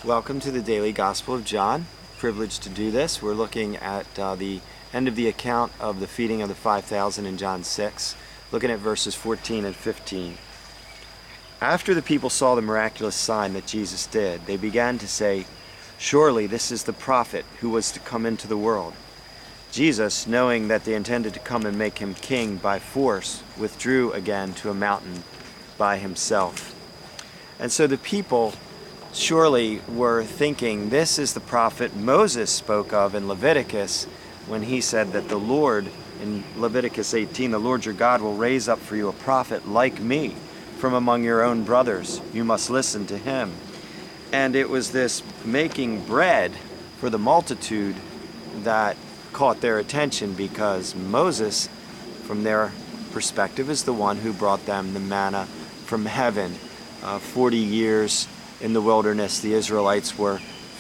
Welcome to the Daily Gospel of John. Privileged to do this. We're looking at the end of the account of the feeding of the 5,000 in John 6, looking at verses 14 and 15. After the people saw the miraculous sign that Jesus did, they began to say, "Surely this is the prophet who was to come into the world." Jesus, knowing that they intended to come and make him king by force, withdrew again to a mountain by himself. And so the people surely were thinking, this is the prophet Moses spoke of in Leviticus when he said that the Lord, in Leviticus 18, the Lord your God will raise up for you a prophet like me from among your own brothers. You must listen to him. And it was this making bread for the multitude that caught their attention, because Moses, from their perspective, is the one who brought them the manna from heaven. 40 years in the wilderness, the Israelites were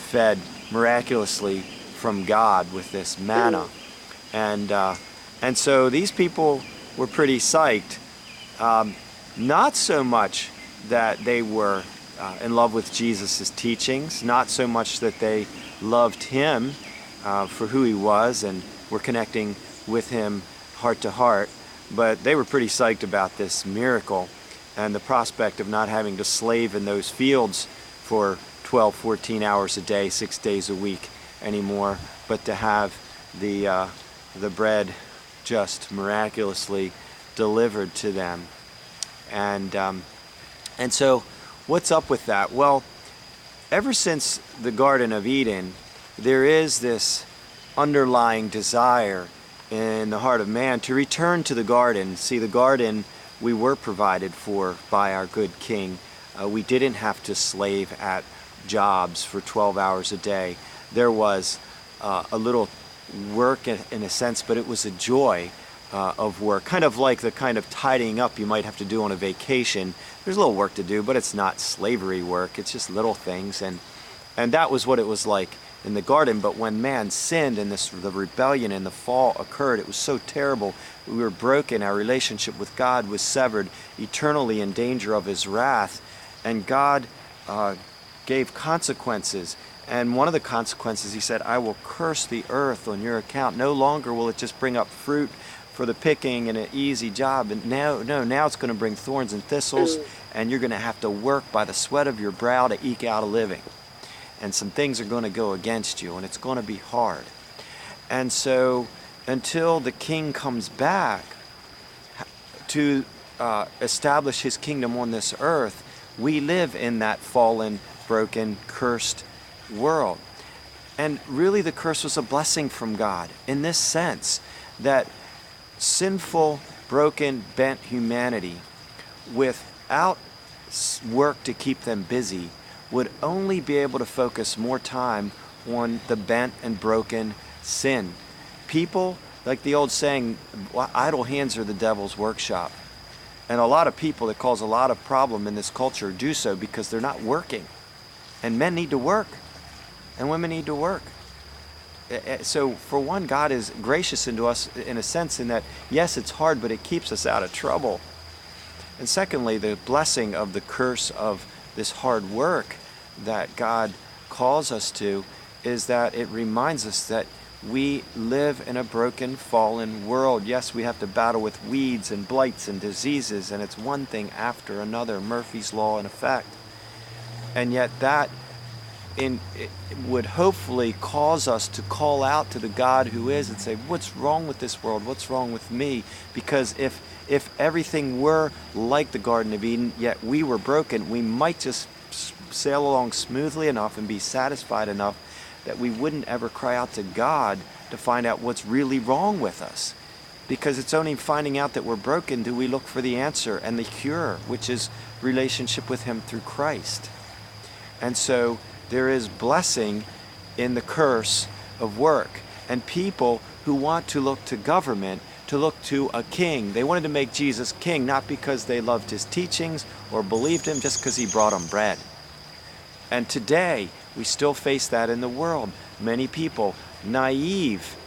fed miraculously from God with this manna. And so these people were pretty psyched. Not so much that they were in love with Jesus' teachings, not so much that they loved him for who he was and were connecting with him heart to heart, but they were pretty psyched about this miracle and the prospect of not having to slave in those fields for 12, 14 hours a day, 6 days a week anymore, but to have the bread just miraculously delivered to them. And so what's up with that? Well, ever since the Garden of Eden, there is this underlying desire in the heart of man to return to the garden. See, the garden we were provided for by our good King. We didn't have to slave at jobs for 12 hours a day. There was a little work in a sense, but it was a joy of work, kind of like the kind of tidying up you might have to do on a vacation. There's a little work to do, but it's not slavery work. It's just little things, and that was what it was like in the garden. But when man sinned and the rebellion and the fall occurred, it was so terrible. We were broken. Our relationship with God was severed, eternally in danger of his wrath. And God gave consequences. And one of the consequences, he said, I will curse the earth on your account. No longer will it just bring up fruit for the picking and an easy job. And now it's going to bring thorns and thistles, and you're going to have to work by the sweat of your brow to eke out a living. And some things are going to go against you, and it's going to be hard. And so until the king comes back to establish his kingdom on this earth, we live in that fallen, broken, cursed world. And really the curse was a blessing from God in this sense, that sinful, broken, bent humanity without work to keep them busy would only be able to focus more time on the bent and broken sin. People, like the old saying, idle hands are the devil's workshop. And a lot of people that cause a lot of problem in this culture do so because they're not working. And men need to work, and women need to work. So for one, God is gracious into us in a sense in that, yes, it's hard, but it keeps us out of trouble. And secondly, the blessing of the curse of this hard work that God calls us to is that it reminds us that we live in a broken, fallen world. Yes, we have to battle with weeds and blights and diseases, and it's one thing after another, Murphy's Law in effect. And yet that it would hopefully cause us to call out to the God who is and say, what's wrong with this world? What's wrong with me? Because if everything were like the Garden of Eden, yet we were broken, we might just sail along smoothly enough and be satisfied enough that we wouldn't ever cry out to God to find out what's really wrong with us. Because it's only finding out that we're broken do we look for the answer and the cure, which is relationship with him through Christ. And so there is blessing in the curse of work. And people who want to look to government, to look to a king, they wanted to make Jesus king, not because they loved his teachings or believed him, just because he brought them bread. And today, we still face that in the world. Many people, naive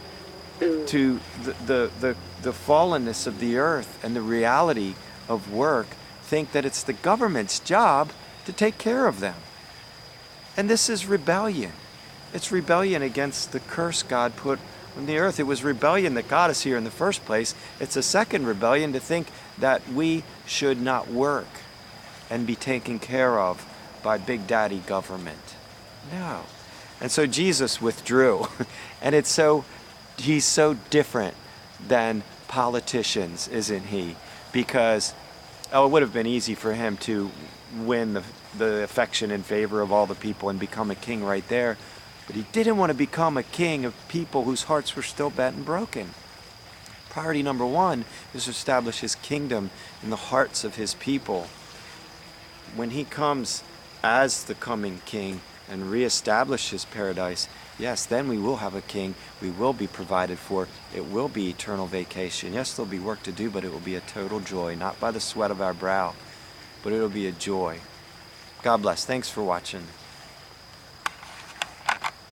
to the fallenness of the earth and the reality of work, think that it's the government's job to take care of them. And this is rebellion. It's rebellion against the curse God put on the earth. It was rebellion that got us here in the first place. It's a second rebellion to think that we should not work and be taken care of by Big Daddy government. No. And so Jesus withdrew. And he's so different than politicians, isn't he? Because it would have been easy for him to win the affection and favor of all the people and become a king right there. But he didn't want to become a king of people whose hearts were still bent and broken. Priority number one is to establish his kingdom in the hearts of his people. When he comes as the coming king and reestablish his paradise, yes, then we will have a king. We will be provided for. It will be eternal vacation. Yes, there'll be work to do, but it will be a total joy, not by the sweat of our brow, but it'll be a joy. God bless. Thanks for watching.